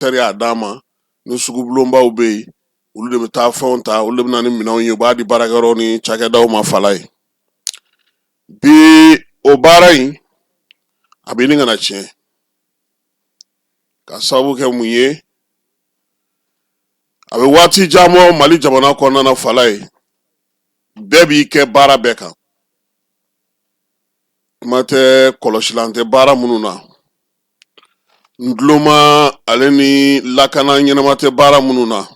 teri a d'a ma ni sugu bulonbaw bɛ yen olu de bɛ taa fɛnw ta olu de bɛ na ni minɛnw ye u b'a di baarakɛyɔrɔ ni cakɛdaw ma fala ye bi o baara in a bɛ ɲini ka na tiɲɛ ka sababu kɛ mun ye a bɛ waati jan bɔ Mali jamana kɔnɔna na fala ye bɛɛ b'i kɛ baara bɛɛ kan kuma tɛ kɔlɔsilan tɛ baara minnu na nduloma ale ni lakana ɲɛnama tɛ baara minnu na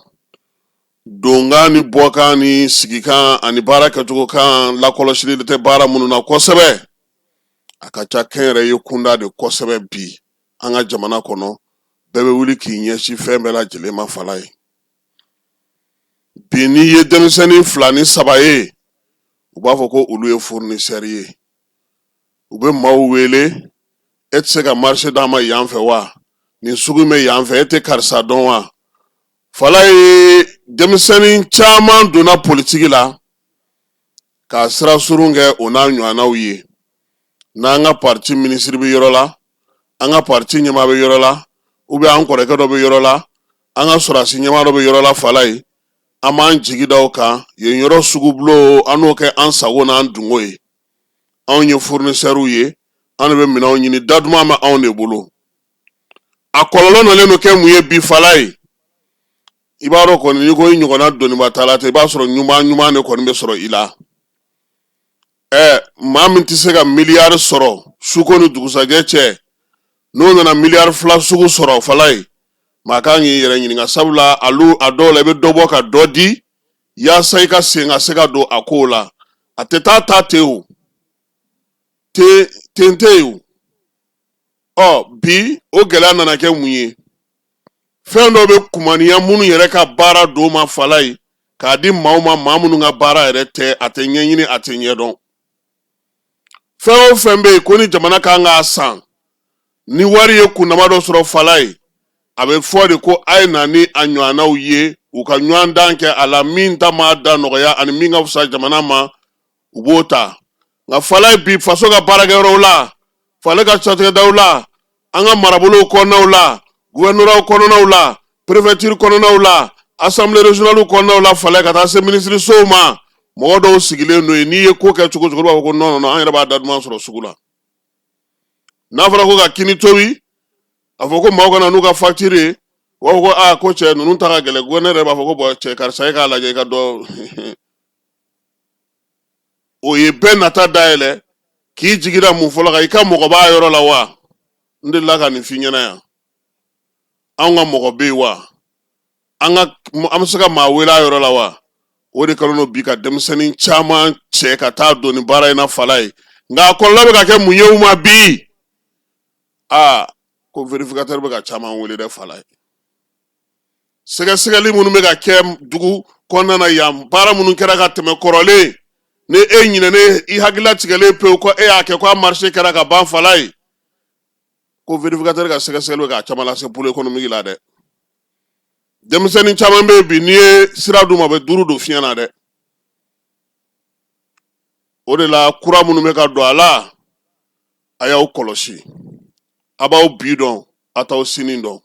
donkan ni bɔkan ni sigikan ani baara kɛcogo kan lakɔlɔsili tɛ baara minnu na kosɛbɛ a ka ca kɛnyɛrɛ ye kunda de kosɛbɛ bi an ka jamana kɔnɔ bɛɛ bɛ wuli k'i ɲɛsin fɛn bɛɛ lajɛlen ma fala ye bi n'i ye denmisɛnnin 2 ni 3 ye u b'a fɔ ko olu ye fournisseur ye u bɛ maaw wele e tɛ se ka marché d'a ma yan fɛ wa nin sugu bɛ yan fɛ e tɛ karisa dɔn wa fala ye denmisɛnnin caman donna politiki la k'a sira surun kɛ o n'a ɲɔgɔnnaw ye n'an ka parti minisiri bɛ yɔrɔ la an ka parti ɲɛmaa bɛ yɔrɔ la an kɔrɔkɛ dɔ bɛ yɔrɔ la an ka sɔrɔdasi ɲɛmaa dɔ bɛ yɔrɔ la fala ye an b'an jigi da o kan yen yɔrɔ sugu bulon an n'o kɛ an sago n'an dungo ye anw ye fournisseurs ye an de bɛ minɛnw ɲini daduman bɛ anw de bolo a kɔlɔlɔ nalen do kɛ mun ye bi fala ye i b'a dɔn kɔni n'i ko i ɲɔgɔnna dɔnniba t'a la ten i b'a sɔrɔ ɲuman de kɔni bɛ sɔrɔ i la maa min tɛ se ka miliyari sɔrɔ suko ni dugusajɛ cɛ n'o nana miliyari 2 sugu sɔrɔ fala ye maa kan k'i yɛrɛ ɲininka sabula a dɔw la i bɛ dɔ bɔ ka dɔ di yaasa i ka sen ka se ka don a kow la a tɛ taa ten o ten tɛ yen o bi o gɛlɛya nana kɛ mun ye fɛn dɔw bɛ kumaniya minnu yɛrɛ ka baara don ma fala ye k'a di maaw ma maa minnu ka baara yɛrɛ tɛ a tɛ ɲɛɲini a tɛ ɲɛdɔn fɛn o fɛn bɛ yen ko ni jamana kan k'a san ni wari ye kundama dɔ sɔrɔ fala ye a bɛ fɔ de ko a ye na ni a ɲɔgɔnnaw ye u ka ɲɔgɔn dan kɛ a la min ta ma da nɔgɔya ani min ka fisa jamana ma u b'o ta nka fala ye bi faso ka baarakɛyɔrɔw la fala ka cakɛdaw la an ka marabolow kɔnɔnaw la gouvernoraw kɔnɔnaw la préfecture kɔnɔnaw la assemblée régionale kɔnɔnaw la fala ka taa se ministre ma mɔgɔ dɔw sigilen don yen n'i ye ko kɛ cogo cogo b'a fɔ ko non an yɛrɛ b'a daduman sɔrɔ sugu la n'a fɔra ko ka kini tobi a fɔ ko maaw ka na n'u ka facture ye u b'a fɔ ko ko cɛ ninnu ta ka gɛlɛn gouverneur yɛrɛ b'a fɔ ko bon cɛ karisa e k'a lajɛ i ka dɔ o ye bɛɛ nata dayɛlɛ k'i jigira mun fɔlɔ kan i ka mɔgɔ b'a yɔrɔ la wa n delila ka nin f'i ɲɛna yan anw ka mɔgɔ bɛ yen wa an bɛ se ka maa wele a yɔrɔ la wa o de kɛlen don bi ka denmisɛnnin caman cɛ ka taa don nin baara in na fala ye nka a kɔlɔlɔ bɛ ka kɛ mun ye u ma bi ko vérificateur bɛ ka caman wele dɛ fala ye sɛgɛsɛgɛli minnu bɛ ka kɛ dugu kɔnɔna na yan baara minnu kɛra ka tɛmɛ kɔrɔlen ni e ɲinɛnen i hakilila tigɛlen pewu ko e y'a kɛ ko a marché kɛra ka ban fala ye ko vérificateur ka sɛgɛsɛgɛli bɛ ka caman lase pôle économique la dɛ denmisɛnnin caman bɛ yen bi n'i ye sira d'u ma u bɛ 5 don fiɲɛ na dɛ o de la kura minnu bɛ ka don a la a y'aw kɔlɔsi a b'aw bi dɔn a t'aw sini dɔn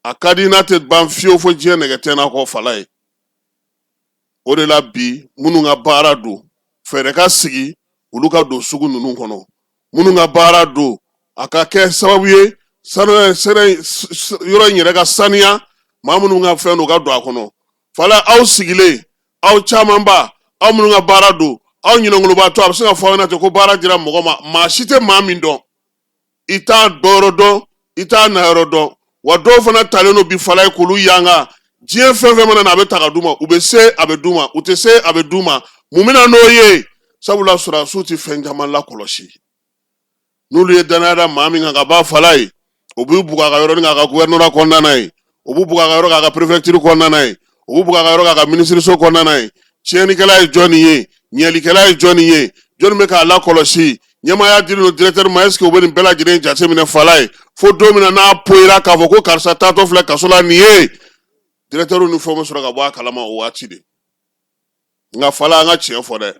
a ka di n'a tɛ ban fiyewu fo diɲɛ nɛgɛ tɛ n'a kɔ fala ye o de la bi minnu ka baara don fɛɛrɛ ka sigi olu ka don sugu ninnu kɔnɔ minnu ka baara don a ka kɛ sababu ye yɔrɔ in yɛrɛ ka saniya maa minnu ka fɛn don ka don a kɔnɔ fala aw sigilen aw camanba aw minnu ka baara don aw ɲinɛnkoloba to a bɛ se ka fɔ aw ɲɛna ten ko baara dira mɔgɔ ma maa si tɛ maa min dɔn i t'a dɔyɔrɔ dɔn i t'a nayɔrɔ dɔn wa dɔw fana talen don bi fala ye k'olu yanga diɲɛ fɛn fɛn mana na a bɛ ta ka d'u ma u bɛ se a bɛ d'u ma u tɛ se a bɛ d'u ma mun bɛ na n'o ye sabula sɔrɔdasiw tɛ fɛn caman lakɔlɔsi n'olu ye danaya da maa min kan ka ban fala ye u b'u bugɔ a ka yɔrɔ ni k'a ka gouvernorat kɔnɔna ye u b'u bugɔ a ka yɔrɔ k'a ka préfecture kɔnɔna ye u b'u bugɔ a ka yɔrɔ k'a ka ministreso kɔnɔna ye tiɲɛnikɛla ye jɔnni ye ɲɛlikɛla ye jɔnni ye jɔnni bɛ k'a lakɔlɔsi ɲɛmaaya dilen don directeur ma est-ce que u bɛ nin bɛɛ lajɛlen jateminɛ fala ye fo don min na n'a poyira k'a fɔ ko karisa taatɔ filɛ kaso la nin ye directeur ni fɛnw bɛ sɔrɔ ka bɔ a kalama o waati de nka fala an ka tiɲɛ fɔ dɛ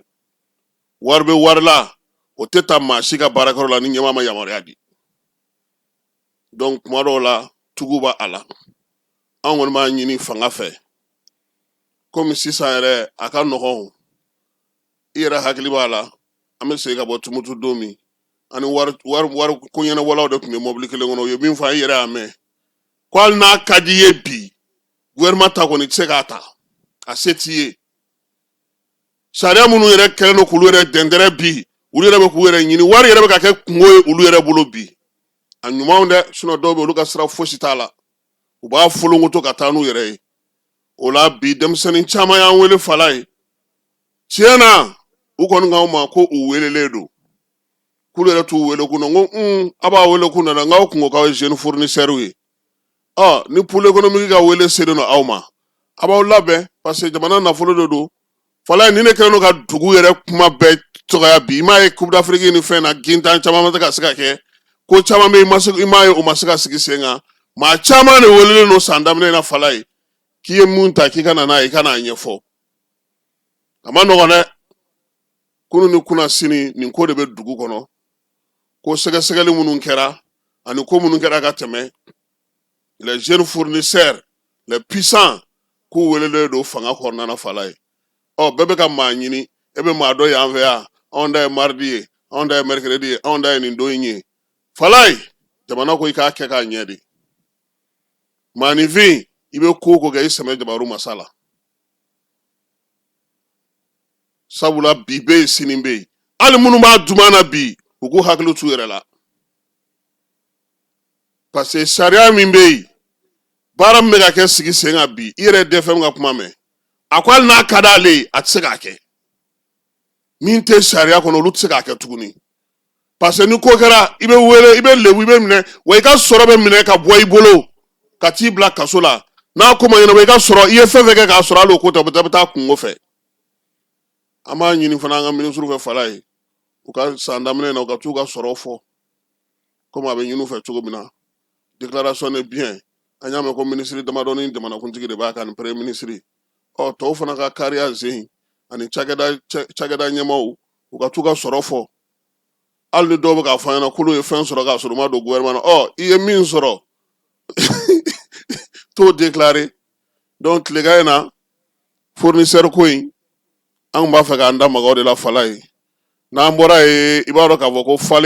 wari bɛ wari la o tɛ ta maa si ka baarakɛyɔrɔ la ni ɲɛmaa ma yamaruya di donc kuma dɔw la tugu b'a la an kɔni b'a ɲini fanga fɛ komi sisan yɛrɛ a ka nɔgɔn i yɛrɛ hakili b'a la an bɛ segin ka bɔ tumutu don min ani wari ko ɲɛnabɔlaw de tun bɛ mɔbili kelen kɔnɔ u ye min fɔ i yɛrɛ y'a mɛn ko hali n'a ka di i ye bi gouvernement ta kɔni tɛ se k'a ta a se t'i ye sariya minnu yɛrɛ kɛlen don k'olu yɛrɛ dɛndɛrɛ bi olu yɛrɛ bɛ k'u yɛrɛ ɲini wari yɛrɛ bɛ ka kɛ kungo ye olu yɛrɛ bolo bi a ɲumanw dɛ dɔw bɛ olu ka sira fosi t'a la u b'a folonkoto ka taa n'u yɛrɛ ye o la bi denmisɛnnin caman y'an wele fala ye tiɲɛ na u kɔni k'anw ma ko u welelen don k'olu yɛrɛ t'u wele kun na n ko a b'a wele kun na dɛ n k'aw kun ko k'aw ye jeune fournisseur ye ni pôle économique ka wele selen don aw ma a b'aw labɛn parce que jamana nafolo de don fala ni ne kɛlen don ka dugu yɛrɛ kuma bɛɛ tɔgɔya bi i m'a ye coupe d'Afrique ni fɛn na gintan caman ma se ka se ka kɛ ko caman bɛ i m'a ye o ma se ka sigi sen kan maa caman de welelen don san daminɛ in na fala ye k'i ye mun ta k'i ka na n'a ye i ka n'a ɲɛfɔ a ma nɔgɔn dɛ kunu ni kunna sini nin ko de bɛ dugu kɔnɔ ko sɛgɛsɛgɛli minnu kɛra ani ko minnu kɛra ka tɛmɛ les jeunes fournisseurs les puissants k'u welelen don fanga kɔnɔna na fala ye bɛɛ bɛ ka maa ɲini e bɛ maa dɔ y'an fɛ yan anw ta ye mardi ye anw ta ye mercredi ye anw ta ye nin don in ye fala ye jamana ko i k'a kɛ k'a ɲɛ de maanifin i bɛ ko o ko kɛ i sɛmɛ jabaru masa la sabula bi bɛ yen sini bɛ yen hali minnu b'a duman na bi u k'u hakili t'u yɛrɛ la parce que sariya min bɛ yen baara min bɛ ka kɛ sigi sen kan bi i yɛrɛ DFM ka kuma mɛn a ko hali n'a ka d'ale ye a tɛ se k'a kɛ min tɛ sariya kɔnɔ olu tɛ se k'a kɛ tuguni parce que ni ko kɛra i bɛ wele i bɛ lebu i bɛ minɛ wa i ka sɔrɔ bɛ minɛ ka bɔ i bolo ka t'i bila kaso la n'a ko ma ɲɛnabɔ i ka sɔrɔ i ye fɛn fɛn kɛ k'a sɔrɔ hali o ko tɛ u bɛ taa kungo fɛ an b'a ɲini fana an ka ministre fɛ fala ye u ka san daminɛ na u ka t'u ka sɔrɔ fɔ komi a bɛ ɲini u fɛ cogo min na déclaration de bien an y'a mɛn ko minisiri damadɔ ni jamanakuntigi de b'a kan ni premier ministre tɔw fana ka kariya sen ani cakɛda ɲɛmaaw u ka t'u ka sɔrɔ fɔ hali ni dɔw bɛ k'a fɔ an ɲɛna k'olu ye fɛn sɔrɔ k'a sɔrɔ u ma don gouvernement na i ye min sɔrɔ t'o déclarer donc tilegan in na fournisseur ko in an b'a fɛ k'an da maga o de la fala ye n'an bɔra ye i b'a dɔn k'a fɔ ko falen